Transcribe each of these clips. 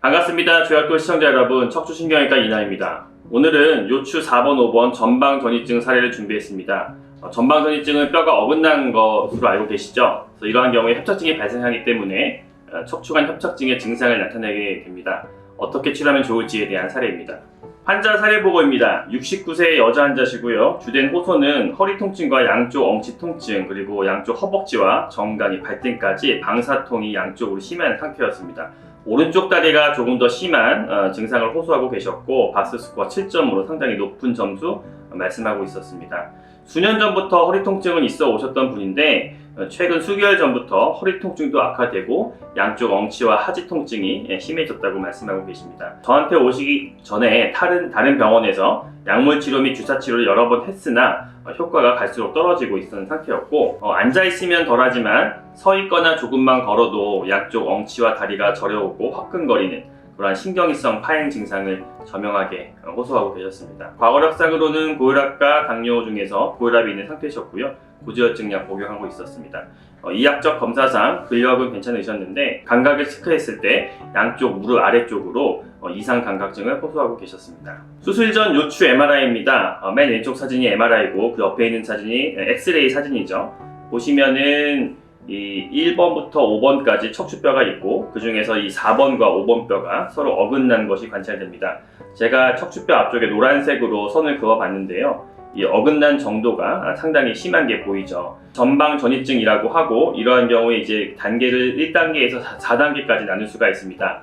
반갑습니다. 조약돌 시청자 여러분, 척추신경외과 이나입니다. 오늘은 요추 4번, 5번 전방전이증 사례를 준비했습니다. 전방전이증은 뼈가 어긋난 것으로 알고 계시죠? 그래서 이러한 경우에 협착증이 발생하기 때문에 척추관 협착증의 증상을 나타내게 됩니다. 어떻게 치료하면 좋을지에 대한 사례입니다. 환자 사례 보고입니다. 69세 여자 환자시고요. 주된 호소는 허리 통증과 양쪽 엉치 통증, 그리고 양쪽 허벅지와 정강이 발등까지 방사통이 양쪽으로 심한 상태였습니다. 오른쪽 다리가 조금 더 심한 증상을 호소하고 계셨고, 바스 스코어 7점으로 상당히 높은 점수 말씀하고 있었습니다. 수년 전부터 허리 통증은 있어 오셨던 분인데, 최근 수개월 전부터 허리 통증도 악화되고 양쪽 엉치와 하지 통증이 심해졌다고 말씀하고 계십니다. 저한테 오시기 전에 다른 병원에서 약물 치료 및 주사 치료를 여러 번 했으나 효과가 갈수록 떨어지고 있었던 상태였고, 앉아 있으면 덜하지만 서 있거나 조금만 걸어도 양쪽 엉치와 다리가 저려오고 화끈거리는 그러한 신경이성 파행 증상을 저명하게 호소하고 계셨습니다. 과거력상으로는 고혈압과 당뇨 중에서 고혈압이 있는 상태셨고요. 고지혈증약 복용하고 있었습니다. 이학적 검사상 근력은 괜찮으셨는데, 감각을 체크했을 때 양쪽 무릎 아래쪽으로 이상 감각증을 호소하고 계셨습니다. 수술 전 요추 MRI입니다. 맨 왼쪽 사진이 MRI고 그 옆에 있는 사진이 엑스레이 사진이죠. 보시면은 이 1번부터 5번까지 척추뼈가 있고, 그 중에서 이 4번과 5번 뼈가 서로 어긋난 것이 관찰됩니다. 제가 척추뼈 앞쪽에 노란색으로 선을 그어 봤는데요. 이 어긋난 정도가 상당히 심한 게 보이죠. 전방전이증이라고 하고, 이러한 경우에 이제 단계를 1단계에서 4단계까지 나눌 수가 있습니다.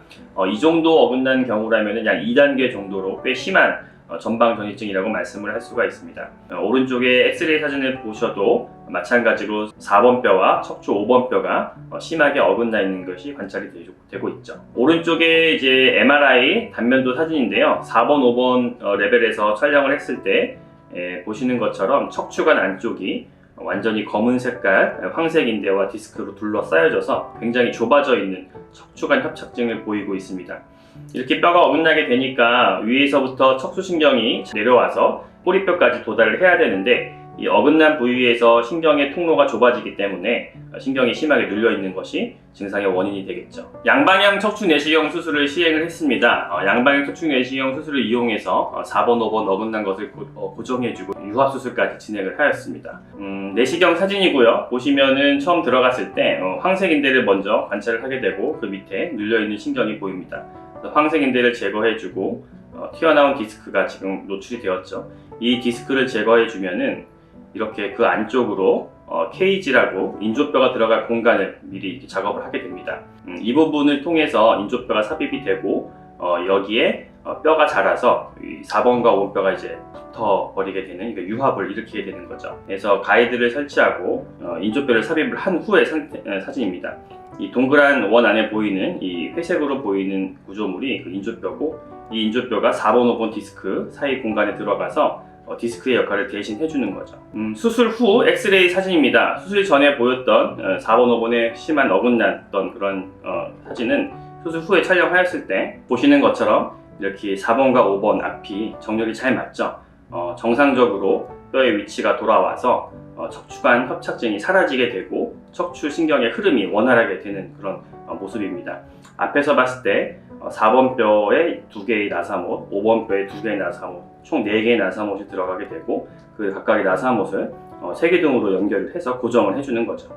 이 정도 어긋난 경우라면 약 2단계 정도로 꽤 심한 전방전이증이라고 말씀을 할 수가 있습니다. 오른쪽에 엑스레이 사진을 보셔도 마찬가지로 4번 뼈와 척추 5번 뼈가 심하게 어긋나 있는 것이 관찰이 되고 있죠. 오른쪽에 이제 MRI 단면도 사진인데요. 4번, 5번 레벨에서 촬영을 했을 때 보시는 것처럼 척추관 안쪽이 완전히 검은 색깔 황색 인대와 디스크로 둘러싸여져서 굉장히 좁아져 있는 척추관 협착증을 보이고 있습니다. 이렇게 뼈가 어긋나게 되니까 위에서부터 척추신경이 내려와서 꼬리뼈까지 도달을 해야 되는데, 이 어긋난 부위에서 신경의 통로가 좁아지기 때문에 신경이 심하게 눌려 있는 것이 증상의 원인이 되겠죠. 양방향 척추 내시경 수술을 시행을 했습니다. 양방향 척추 내시경 수술을 이용해서 4번, 5번 어긋난 것을 고정해주고 유합 수술까지 진행을 하였습니다. 내시경 사진이고요. 보시면은 처음 들어갔을 때 황색 인대를 먼저 관찰을 하게 되고, 그 밑에 눌려 있는 신경이 보입니다. 황색 인대를 제거해주고 튀어나온 디스크가 지금 노출이 되었죠. 이 디스크를 제거해주면은 이렇게 그 안쪽으로 케이지라고 인조뼈가 들어갈 공간을 미리 작업을 하게 됩니다. 이 부분을 통해서 인조뼈가 삽입이 되고 여기에 뼈가 자라서 4번과 5번 뼈가 이제 붙어버리게 되는, 그러니까 유합을 일으키게 되는 거죠. 그래서 가이드를 설치하고 인조뼈를 삽입을 한 후의 사진입니다. 이 동그란 원 안에 보이는 이 회색으로 보이는 구조물이 그 인조뼈고, 이 인조뼈가 4번, 5번 디스크 사이 공간에 들어가서 디스크의 역할을 대신 해주는 거죠. 수술 후 엑스레이 사진입니다. 수술 전에 보였던 4번, 5번의 심한 어긋났던 그런 사진은 수술 후에 촬영하였을 때 보시는 것처럼 이렇게 4번과 5번 앞이 정렬이 잘 맞죠. 정상적으로 뼈의 위치가 돌아와서 척추관 협착증이 사라지게 되고 척추신경의 흐름이 원활하게 되는 그런 모습입니다. 앞에서 봤을 때 4번 뼈에 2개의 나사못, 5번 뼈에 2개의 나사못, 총 4개의 나사못이 들어가게 되고, 그 각각의 나사못을 세개등으로 연결을 해서 고정을 해주는 거죠.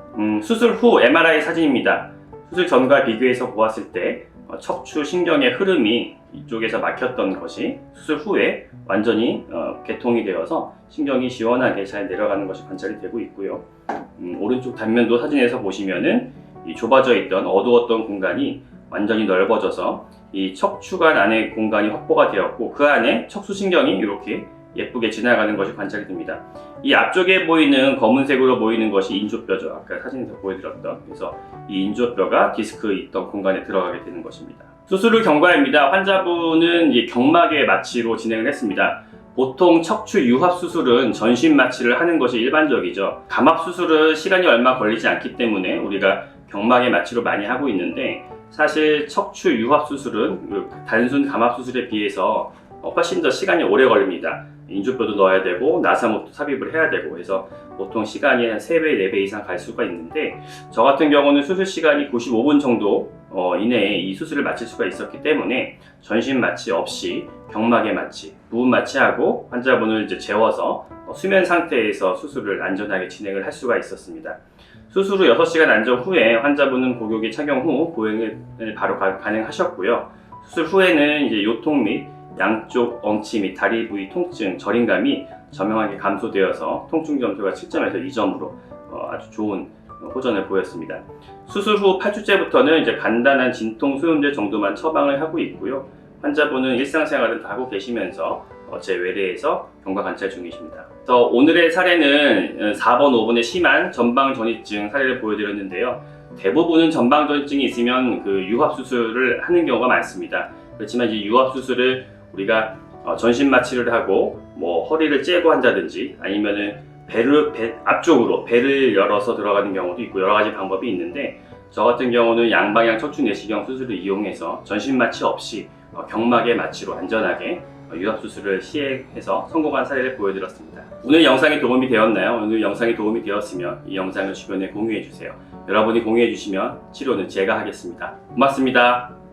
수술 후 MRI 사진입니다. 수술 전과 비교해서 보았을 때 척추신경의 흐름이 이쪽에서 막혔던 것이 수술 후에 완전히 개통이 되어서 신경이 시원하게 잘 내려가는 것이 관찰이 되고 있고요. 오른쪽 단면도 사진에서 보시면은 이 좁아져 있던 어두웠던 공간이 완전히 넓어져서 이 척추관 안에 공간이 확보가 되었고, 그 안에 척추신경이 이렇게 예쁘게 지나가는 것이 관찰이 됩니다. 이 앞쪽에 보이는 검은색으로 보이는 것이 인조뼈죠. 아까 사진에서 보여드렸던. 그래서 이 인조뼈가 디스크 있던 공간에 들어가게 되는 것입니다. 수술 후 경과입니다. 환자분은 경막의 마취로 진행을 했습니다. 보통 척추 유합 수술은 전신 마취를 하는 것이 일반적이죠. 감압 수술은 시간이 얼마 걸리지 않기 때문에 우리가 경막의 마취로 많이 하고 있는데, 사실 척추 유합 수술은 단순 감압 수술에 비해서 훨씬 더 시간이 오래 걸립니다. 인조뼈도 넣어야 되고 나사못도 삽입을 해야 되고 해서 보통 시간이 한 3배, 4배 이상 갈 수가 있는데, 저 같은 경우는 수술 시간이 95분 정도 이내에 이 수술을 마칠 수가 있었기 때문에 전신 마취 없이 경막에 마취, 부분 마취하고 환자분을 이제 재워서 수면 상태에서 수술을 안전하게 진행을 할 수가 있었습니다. 수술 후 6시간 안정 후에 환자분은 고교기 착용 후 보행을 바로 가능하셨고요. 수술 후에는 이제 요통 및 양쪽 엉치 및 다리 부위 통증, 저림감이 저명하게 감소되어서 통증 점수가 7점에서 2점으로 아주 좋은 호전을 보였습니다. 수술 후 8주째부터는 이제 간단한 진통 소염제 정도만 처방을 하고 있고요. 환자분은 일상생활을 다 하고 계시면서 제 외래에서 경과 관찰 중이십니다. 그래서 오늘의 사례는 4번, 5번의 심한 전방전이증 사례를 보여드렸는데요. 대부분은 전방전이증이 있으면 그 유합 수술을 하는 경우가 많습니다. 그렇지만 이 유합 수술을 우리가 전신 마취를 하고 뭐 허리를 째고 한다든지 아니면은 배 앞쪽으로 배를 열어서 들어가는 경우도 있고 여러 가지 방법이 있는데, 저 같은 경우는 양방향 척추 내시경 수술을 이용해서 전신 마취 없이 경막의 마취로 안전하게 유합 수술을 시행해서 성공한 사례를 보여드렸습니다. 오늘 영상이 도움이 되었나요? 오늘 영상이 도움이 되었으면 이 영상을 주변에 공유해 주세요. 여러분이 공유해 주시면 치료는 제가 하겠습니다. 고맙습니다.